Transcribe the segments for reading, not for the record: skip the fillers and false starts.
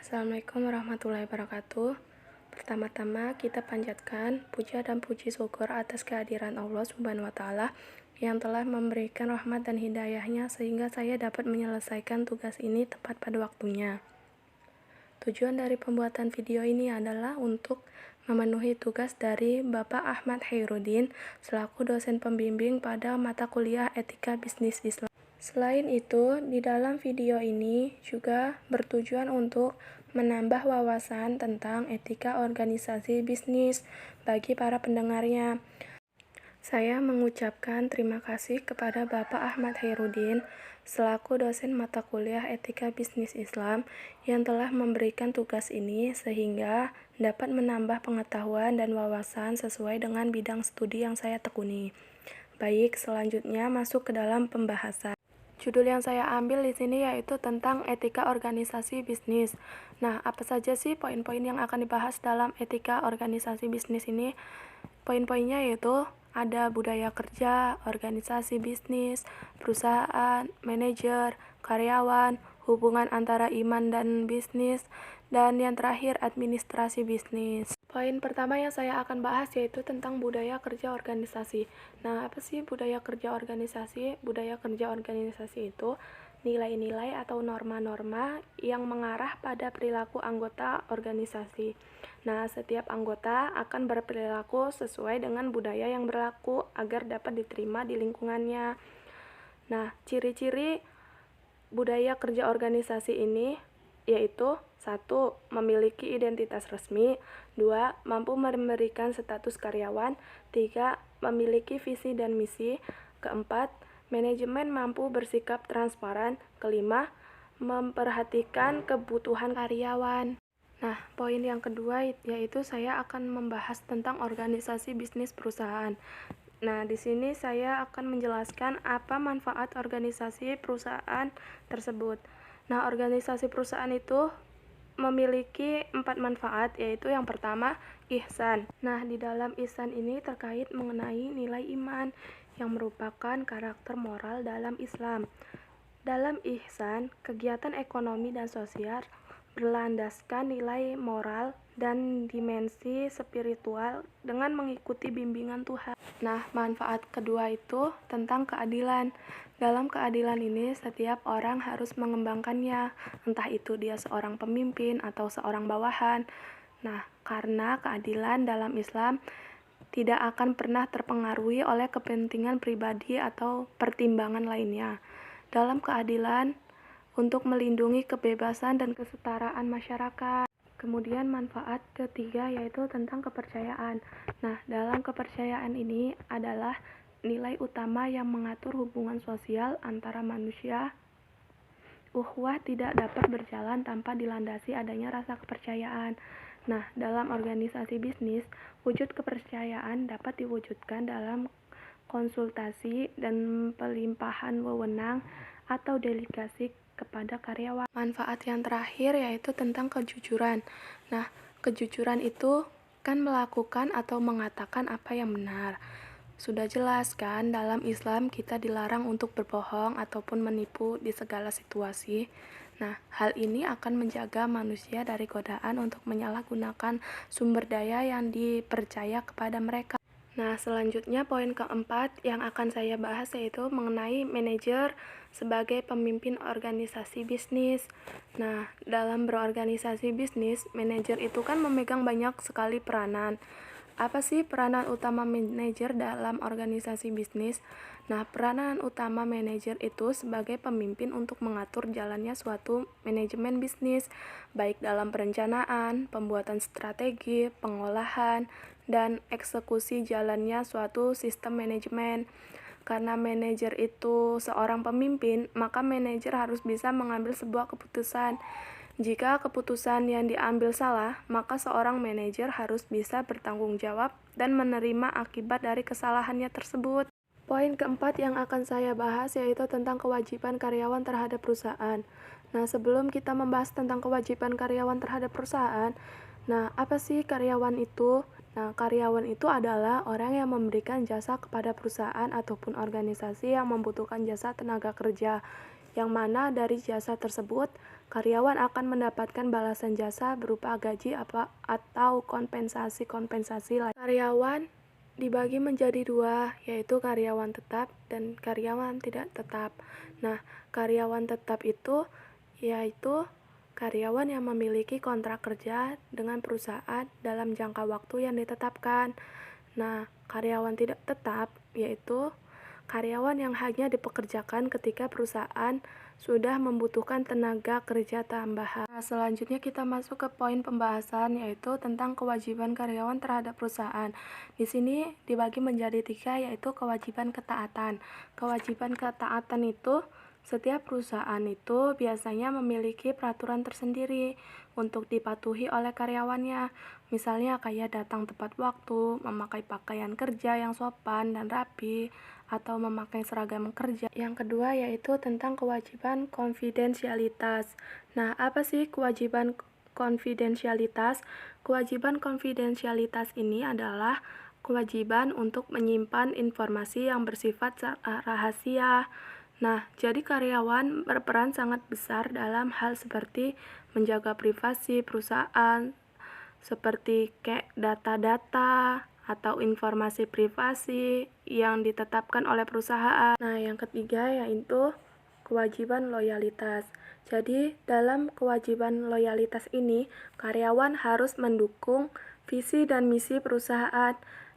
Assalamualaikum warahmatullahi wabarakatuh. Pertama-tama kita panjatkan puja dan puji syukur atas kehadiran Allah Subhanahu wa Ta'ala yang telah memberikan rahmat dan hidayahnya sehingga saya dapat menyelesaikan tugas ini tepat pada waktunya. Tujuan dari pembuatan video ini adalah untuk memenuhi tugas dari Bapak Ahmad Khairuddin selaku dosen pembimbing pada mata kuliah Etika Bisnis Islam. Selain itu, di dalam video ini juga bertujuan untuk menambah wawasan tentang etika organisasi bisnis bagi para pendengarnya. Saya mengucapkan terima kasih kepada Bapak Ahmad Khairuddin selaku dosen mata kuliah Etika Bisnis Islam yang telah memberikan tugas ini sehingga dapat menambah pengetahuan dan wawasan sesuai dengan bidang studi yang saya tekuni. Baik, selanjutnya masuk ke dalam pembahasan. Judul yang saya ambil di sini yaitu tentang etika organisasi bisnis. Nah, apa saja sih poin-poin yang akan dibahas dalam etika organisasi bisnis ini? Poin-poinnya yaitu ada budaya kerja, organisasi bisnis, perusahaan, manajer, karyawan, hubungan antara iman dan bisnis, dan yang terakhir administrasi bisnis. Poin pertama yang saya akan bahas yaitu tentang budaya kerja organisasi. Nah, apa sih budaya kerja organisasi? Budaya kerja organisasi itu nilai-nilai atau norma-norma yang mengarah pada perilaku anggota organisasi. Nah, setiap anggota akan berperilaku sesuai dengan budaya yang berlaku agar dapat diterima di lingkungannya. Nah, ciri-ciri budaya kerja organisasi ini yaitu 1. Memiliki identitas resmi, 2. Mampu memberikan status karyawan, 3. Memiliki visi dan misi, keempat, manajemen mampu bersikap transparan, kelima, memperhatikan kebutuhan karyawan. Nah, poin yang kedua yaitu saya akan membahas tentang organisasi bisnis perusahaan. Nah, di sini saya akan menjelaskan apa manfaat organisasi perusahaan tersebut. Nah, organisasi perusahaan itu memiliki 4 manfaat, yaitu yang pertama, ihsan. Nah, di dalam ihsan ini terkait mengenai nilai iman yang merupakan karakter moral dalam Islam. Dalam ihsan, kegiatan ekonomi dan sosial berlandaskan nilai moral dan dimensi spiritual dengan mengikuti bimbingan Tuhan. Nah, manfaat kedua itu tentang keadilan. Dalam keadilan ini, setiap orang harus mengembangkannya, entah itu dia seorang pemimpin atau seorang bawahan. Nah, karena keadilan dalam Islam tidak akan pernah terpengaruhi oleh kepentingan pribadi atau pertimbangan lainnya. Dalam keadilan, untuk melindungi kebebasan dan kesetaraan masyarakat. Kemudian manfaat ketiga yaitu tentang kepercayaan. Nah, dalam kepercayaan ini adalah nilai utama yang mengatur hubungan sosial antara manusia. Ukhuwah tidak dapat berjalan tanpa dilandasi adanya rasa kepercayaan. Nah, dalam organisasi bisnis, wujud kepercayaan dapat diwujudkan dalam konsultasi dan pelimpahan wewenang atau delegasi kepada karyawan. Manfaat yang terakhir yaitu tentang kejujuran. Nah, kejujuran itu kan melakukan atau mengatakan apa yang benar. Sudah jelas kan, dalam Islam kita dilarang untuk berbohong ataupun menipu di segala situasi. Nah, hal ini akan menjaga manusia dari godaan untuk menyalahgunakan sumber daya yang dipercaya kepada mereka. Nah, selanjutnya poin keempat yang akan saya bahas yaitu mengenai manajer sebagai pemimpin organisasi bisnis. Nah, dalam berorganisasi bisnis, manajer itu kan memegang banyak sekali peranan. Apa sih peranan utama manajer dalam organisasi bisnis? Nah, peranan utama manajer itu sebagai pemimpin untuk mengatur jalannya suatu manajemen bisnis, baik dalam perencanaan, pembuatan strategi, pengolahan, dan eksekusi jalannya suatu sistem manajemen. Karena manajer itu seorang pemimpin, maka manajer harus bisa mengambil sebuah keputusan. Jika keputusan yang diambil salah, maka seorang manajer harus bisa bertanggung jawab dan menerima akibat dari kesalahannya tersebut. Poin keempat yang akan saya bahas yaitu tentang kewajiban karyawan terhadap perusahaan. Nah, sebelum kita membahas tentang kewajiban karyawan terhadap perusahaan, nah, apa sih karyawan itu? Nah, karyawan itu adalah orang yang memberikan jasa kepada perusahaan ataupun organisasi yang membutuhkan jasa tenaga kerja, yang mana dari jasa tersebut karyawan akan mendapatkan balasan jasa berupa gaji atau kompensasi lain. Karyawan dibagi menjadi dua, yaitu karyawan tetap dan karyawan tidak tetap. Nah, karyawan tetap itu yaitu karyawan yang memiliki kontrak kerja dengan perusahaan dalam jangka waktu yang ditetapkan. Nah, karyawan tidak tetap yaitu karyawan yang hanya dipekerjakan ketika perusahaan sudah membutuhkan tenaga kerja tambahan. Nah, selanjutnya kita masuk ke poin pembahasan yaitu tentang kewajiban karyawan terhadap perusahaan. Di sini dibagi menjadi 3 yaitu kewajiban ketaatan. Kewajiban ketaatan itu setiap perusahaan itu biasanya memiliki peraturan tersendiri untuk dipatuhi oleh karyawannya. Misalnya kayak datang tepat waktu, memakai pakaian kerja yang sopan dan rapi, atau memakai seragam kerja. Yang kedua yaitu tentang kewajiban konfidensialitas. Nah, apa sih kewajiban konfidensialitas? Kewajiban konfidensialitas ini adalah kewajiban untuk menyimpan informasi yang bersifat rahasia. Nah, jadi karyawan berperan sangat besar dalam hal seperti menjaga privasi perusahaan, seperti kayak data-data atau informasi privasi yang ditetapkan oleh perusahaan. Nah, yang ketiga yaitu kewajiban loyalitas. Jadi, dalam kewajiban loyalitas ini, karyawan harus mendukung visi dan misi perusahaan.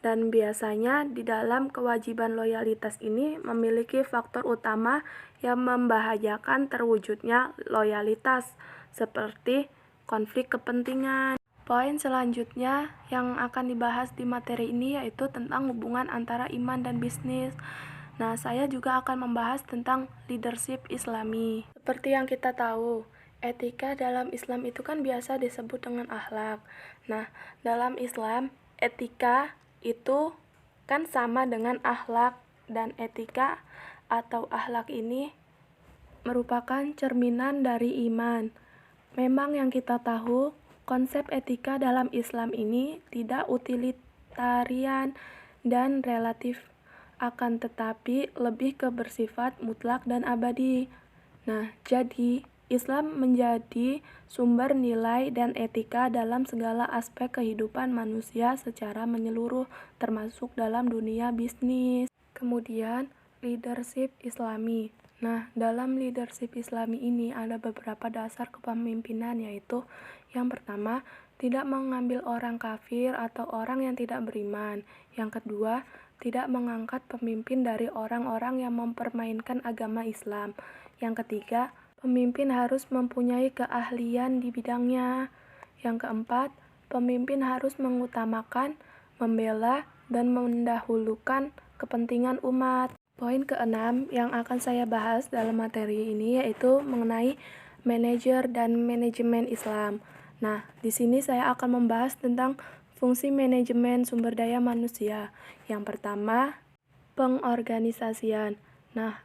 Dan biasanya di dalam kewajiban loyalitas ini memiliki faktor utama yang membahayakan terwujudnya loyalitas, seperti konflik kepentingan. Poin selanjutnya yang akan dibahas di materi ini yaitu tentang hubungan antara iman dan bisnis. Nah, saya juga akan membahas tentang leadership Islami. Seperti yang kita tahu, etika dalam Islam itu kan biasa disebut dengan akhlak. Nah, dalam Islam, etika itu kan sama dengan akhlak, dan etika atau akhlak ini merupakan cerminan dari iman. Memang yang kita tahu, konsep etika dalam Islam ini tidak utilitarian dan relatif, akan tetapi lebih ke bersifat mutlak dan abadi. Nah, jadi Islam menjadi sumber nilai dan etika dalam segala aspek kehidupan manusia secara menyeluruh, termasuk dalam dunia bisnis. Kemudian, leadership Islami. Nah, dalam leadership Islami ini ada beberapa dasar kepemimpinan, yaitu yang pertama, tidak mengambil orang kafir atau orang yang tidak beriman. Yang kedua, tidak mengangkat pemimpin dari orang-orang yang mempermainkan agama Islam. Yang ketiga, pemimpin harus mempunyai keahlian di bidangnya. Yang keempat, pemimpin harus mengutamakan, membela, dan mendahulukan kepentingan umat. Poin keenam yang akan saya bahas dalam materi ini yaitu mengenai manajer dan manajemen Islam. Nah, di sini saya akan membahas tentang fungsi manajemen sumber daya manusia. Yang pertama, pengorganisasian. Nah,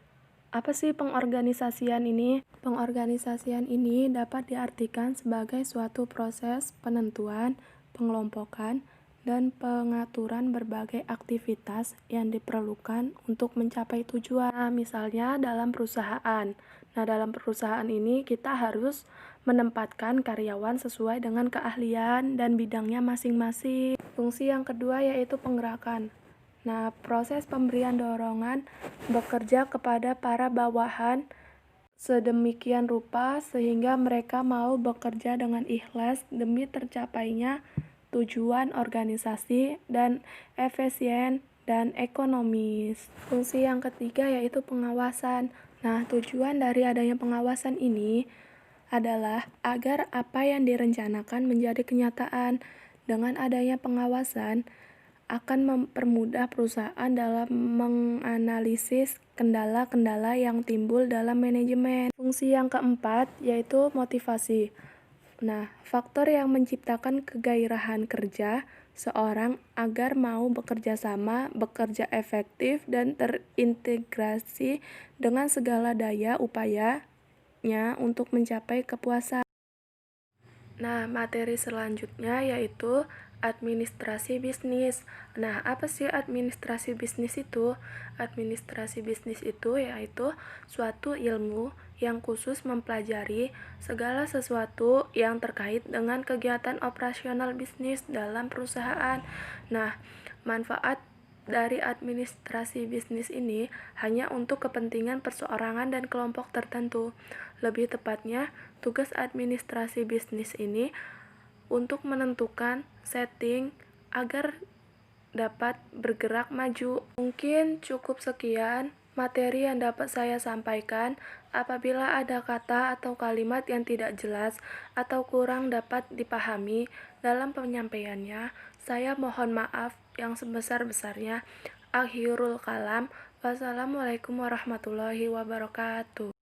apa sih pengorganisasian ini? Pengorganisasian ini dapat diartikan sebagai suatu proses penentuan, pengelompokan, dan pengaturan berbagai aktivitas yang diperlukan untuk mencapai tujuan. Nah, misalnya dalam perusahaan. Nah, dalam perusahaan ini kita harus menempatkan karyawan sesuai dengan keahlian dan bidangnya masing-masing. Fungsi yang kedua yaitu penggerakan. Nah, proses pemberian dorongan bekerja kepada para bawahan sedemikian rupa sehingga mereka mau bekerja dengan ikhlas demi tercapainya tujuan organisasi dan efisien dan ekonomis. Fungsi yang ketiga yaitu pengawasan. Nah, tujuan dari adanya pengawasan ini adalah agar apa yang direncanakan menjadi kenyataan. Dengan adanya pengawasan akan mempermudah perusahaan dalam menganalisis kendala-kendala yang timbul dalam manajemen. Fungsi yang keempat yaitu motivasi. Nah, faktor yang menciptakan kegairahan kerja seorang agar mau bekerja sama, bekerja efektif, dan terintegrasi dengan segala daya upayanya untuk mencapai kepuasan. Nah, materi selanjutnya yaitu administrasi bisnis. Nah, apa sih administrasi bisnis itu? Administrasi bisnis itu yaitu suatu ilmu yang khusus mempelajari segala sesuatu yang terkait dengan kegiatan operasional bisnis dalam perusahaan. Nah, manfaat dari administrasi bisnis ini hanya untuk kepentingan perseorangan dan kelompok tertentu. Lebih tepatnya, tugas administrasi bisnis ini untuk menentukan setting agar dapat bergerak maju. Mungkin cukup sekian materi yang dapat saya sampaikan. Apabila ada kata atau kalimat yang tidak jelas atau kurang dapat dipahami dalam penyampaiannya, saya mohon maaf yang sebesar-besarnya. Akhirul kalam. Wassalamualaikum warahmatullahi wabarakatuh.